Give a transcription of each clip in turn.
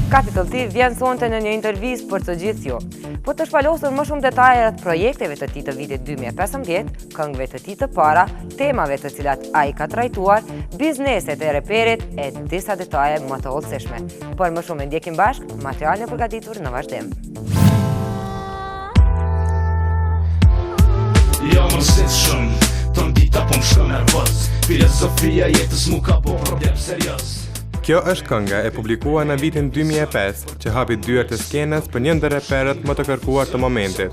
Capital T vjen sonte në një intervistë për të gjithë ju. Po të shpalosur më shumë detaje rreth projekteve të tij të vitit 2015, këngëve të tij të para, temave të cilat ai ka trajtuar, bizneset e reperit e disa detaje më të hollësishme. Por më shumë ndjekim bashkë materialin e përgatitur në vazhdim. Jo më sit shumë, ton dita po më shkon nervoz. Filozofia jetës mu ka bo problem serioz. Kjo është kënga e publikuar në vitin 2005, që hapi dyert e skenës për një ndër reperët më të kërkuar të momentit.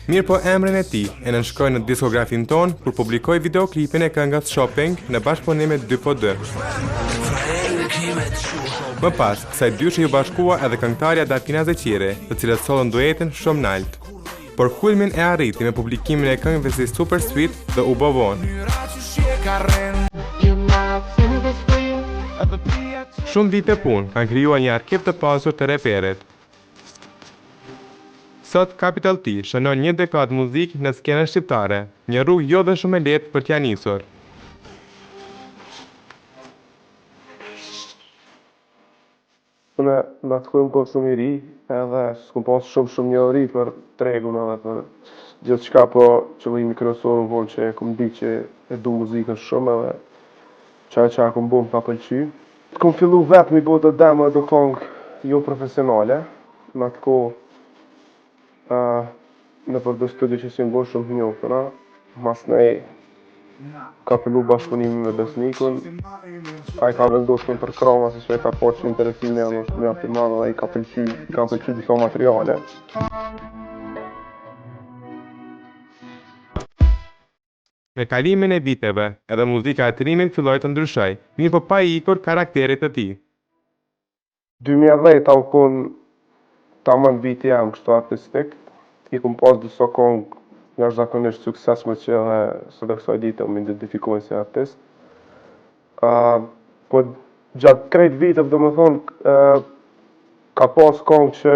Mirë po emrin e tij e nënshkroi në diskografin ton kur publikoi videoklipin e këngës Shopping në bashkëpunim me 2po2. Më pas, kësaj dyshe ju bashkua edhe këngëtarja Dalfina Zeqiri, të cilët sollën duetin shumë nalt. Por kulmin e arriti me publikimin e këngëve si Super Sweet dhe U Bo Vonë. Shumë vite punë kanë krijuar një arkiv të pasur të reperit. Sot Capital T shënon një dekadë muzikë në skenën shqiptare, një rrugë jo dhe shumë e lehtë për t'ia nisur. Unë në të kujmë kohë shumë i ri, edhe s'kom pas shumë njohuri për tregun edhe për gjithë qka, po qëllimi kryesor në vonë që kom di që e du muzikën shumë edhe që kom bo më ka pëlqy. Kom fillu vetë mi bo të demo dhe këngë jo profesionale, në atë kohë në për dhe studio që si më bo shumë njohëtëra, mas nej ka fillu bashkëpunimi me Besnikun, a i ka vendosur për krama se që e ka po që interesimin e në afirman dhe i ka pëlqy disa materiale. Me kalimin e viteve, edhe muzika e trimit filloi të ndryshoj, mirë po pa ikur karakterit të tij. 2010 ta u kon tamam viti jam kështu artistik, i kom pas disa këngë jashtëzakonisht suksesshme që edhe sot e kësaj dite më identifikojnë si artist. Po gjatë krejt viteve domethënë ka pas këngë që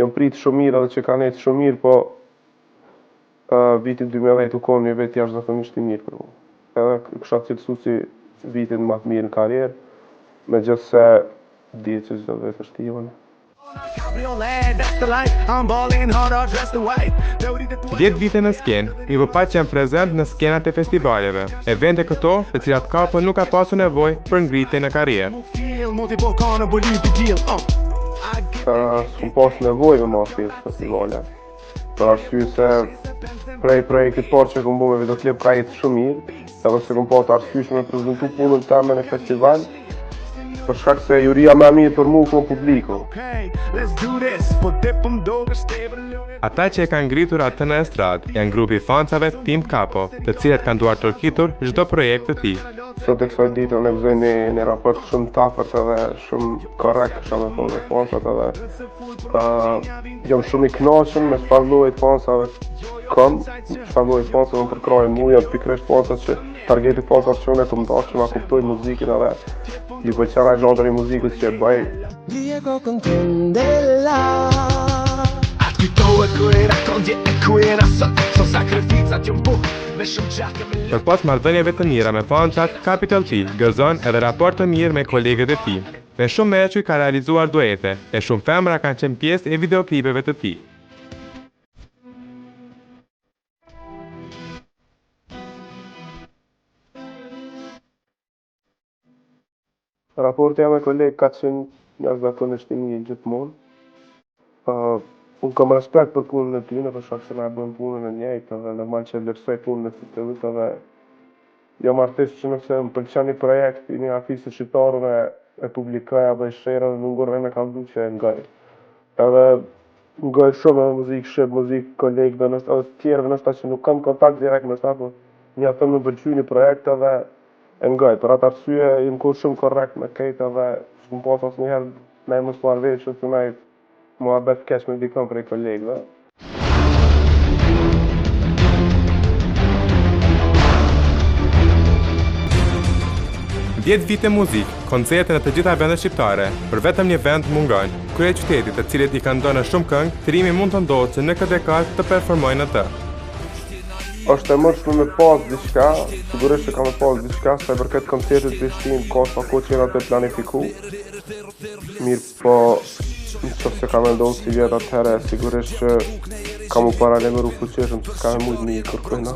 jam prit shumë mirë edhe që kanë ecë shumë mirë, po vitin 2010 u konë një vit jashtëzakonisht i mirë për mua. Edhe kisha cilësu si vitin më të mirë në karrierë, megjithëse di që çdo vit është i unë. 10 vite në skenë, mi vë pa që jam prezent në skenat e festivaleve, evente këto të cilat Kapo nuk ka pasur nevojë për ngritje në karrierë. S'kom pas nevojë me marrë festivale, për arsye se prej projektit parë që kom bo me videoklip ka jetë shumë mirë, edhe se kom pas arsyeshme me prezentu punën teme në festival, për shkak se juria më mirë për mua ko publiku. Ata që e kanë ngritur atë në estradë janë grupi fansave Team Kapo, të cilët kanë duar tërkitur çdo projekt të tij. Sot e kësaj dite ne vëzoj një raport shumë tafërt edhe shumë korrekt shumë me thonë me fansat edhe jam shumë i kënaqur me çfarë lloji fansave kam, çfarë lloji fansave më përkrajnë mua, janë pikërisht fansat që targeti fansat që unë të më dashur, që ma kuptojnë muzikën edhe ju pëlqen ai zhanri i muzikës që e bëj. Për pas marrëdhënieve të mira me fansat, Capital T gëzon edhe raport të mirë me kolegët e tij. Me shumë meçuj ka realizuar duete, e shumë femra kanë qenë pjesë e videoklipeve të tij. Raporti jam me kolegë ka qenë jashtëzakonisht i mirë gjithmonë. Unë kam respekt për punën e tyre, për shkak se na bëjmë punën e njëjtë dhe normal që vlerësoj punën e tyre dhe jam artist që nëse më pëlqen një projekt i një artisti shqiptar e publikoj apo e share dhe nuk ngurrej me kallëzu që e ngaj. Edhe ngaj shumë me muzikë shqip, muzikë kolegëve, edhe të tjerëve nështë që nuk kam kontakt direkt me ta, po një atë më pëlqy një projekt edhe e ngaj. Për atë arsye jam kohë shumë korrekt me këtë edhe s'kom pas asnjëherë me mos marrë vesh ose me muhabet keq me dikon prej kolegëve. Dhjetë vite muzikë, koncerte në të gjitha vendet shqiptare, për vetëm një vend mungon. Kryeqytetit të cilit i kanë dhënë shumë këngë, trimi mund të ndodhë që në këtë dekadë të performojnë atë. është e mundshme me pas diçka, sigurisht që ka me pas diçka, sa i përket koncertit Prishtinë, ka sa kohë që jena të planifiku. Mirë po, nëse ka me ndonë si vjetë atëherë, sigurisht që ka mu paralemëru fuqeshëm që s'ka me mujtë mi kërkojna.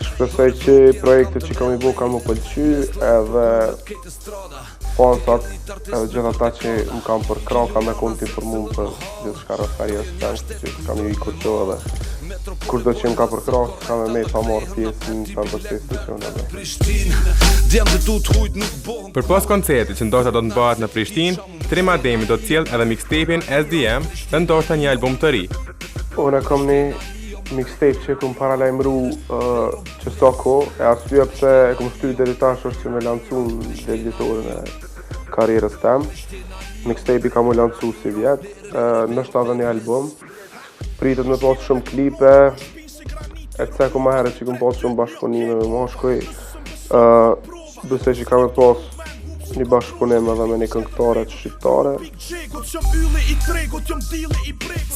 Shpresoj që projekte që kam i bo ka mu pëlqy edhe fansat edhe gjithë ata që më kam përkra ka me konë t'informu për gjithë shka rësarjes që kam ju i kurqo edhe kushdo që më ka përkra ka me pa marrë pjesë në për procesin që unë edhe. Për pas koncertit që ndoshta do të bëhet në Prishtinë, Trim Ademi do të sjellë edhe mixtape-in SDM dhe ndoshta një album të ri. Unë kam një mixtape që kom paralajmëru që sa ko, e arsye pse e kom shty deri tash është që me lancu në debitorin e karrierës tem. Mixtape-i ka mu lancu si vjetë, nështë edhe një album. Pritet me pas shumë klipe, e të seko ma herët që kom pas shumë bashkëpunime me moshkuj. Besoj që ka me pas një bashkëpunim edhe me një këngëtare të shqiptare.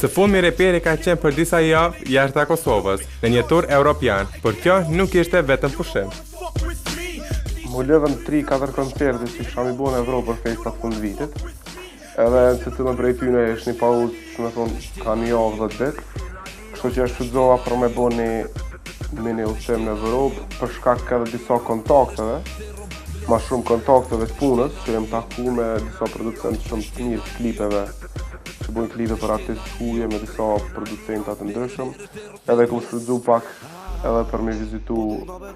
Së fundmi reperi ka qenë për disa javë jashtë Kosovës në një tur europian, por kjo nuk ishte vetëm pushim. Mu lëvën 3-4 koncerte që kisha mi bo në Evropë për festa fund vitit. Edhe në të cilën prej tyne është një pauzë që me thonë ka një javë 10 ditë. Kështu që e shfrytëzova për me bo një mini udhëtim në Evropë për shkak edhe disa kontakteve. Ma shumë kontakteve të punës, që jem taku me disa producentë shumë të mirë të klipeve, që bojnë klipe për artistë huje me disa producentat të ndryshëm, edhe kom shfrytëzu pak edhe për me vizitu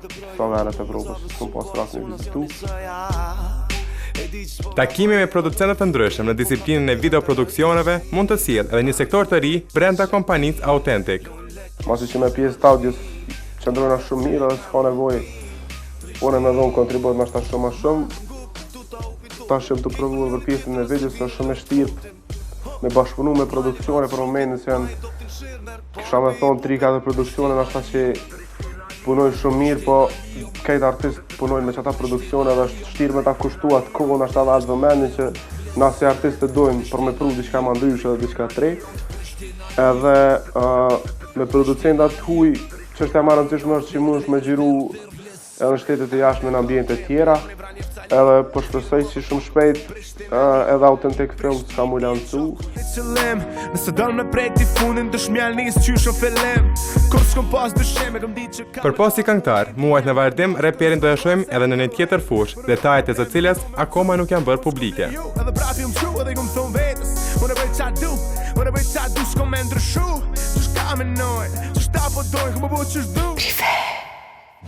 disa venet e Evropës, që kom pas rast me vizitu. Takimi me producentët të ndryshëm në disiplinën e videoproduksioneve mund të sjellë edhe një sektor të ri brenda kompanisë Authentic. Masi që me pjesë të audios qëndrojna shumë mirë edhe s'ka nevojë unë me dhonë kontribut në ashta shumë a shumë. Ta shumë të provu për pjesën e videos është shumë e shtirë me bashkëpunu me produksione për momentin se janë kisha me thonë 3-4 produksione në ashta që punojnë shumë mirë, po kejtë artistë punojnë me qëta produksione dhe është shtirë me ta kushtu atë kohë në ashta dhe atë vëmendin që na si artistë të dojmë për me pru diçka ma ndryshë dhe diçka të re. Edhe me producentat huj që është e marë rëndësishme është që mund është me gjiru edhe në shtetet e jashtme në ambjente tjera, edhe po shpresoj që shumë shpejt edhe Authentic Films ka mu lancu. Për pas si këngëtar, muajt në vazhdim reperin do e shohim edhe në një tjetër fushë, detajet e së cilës akoma nuk janë bërë publike. Unë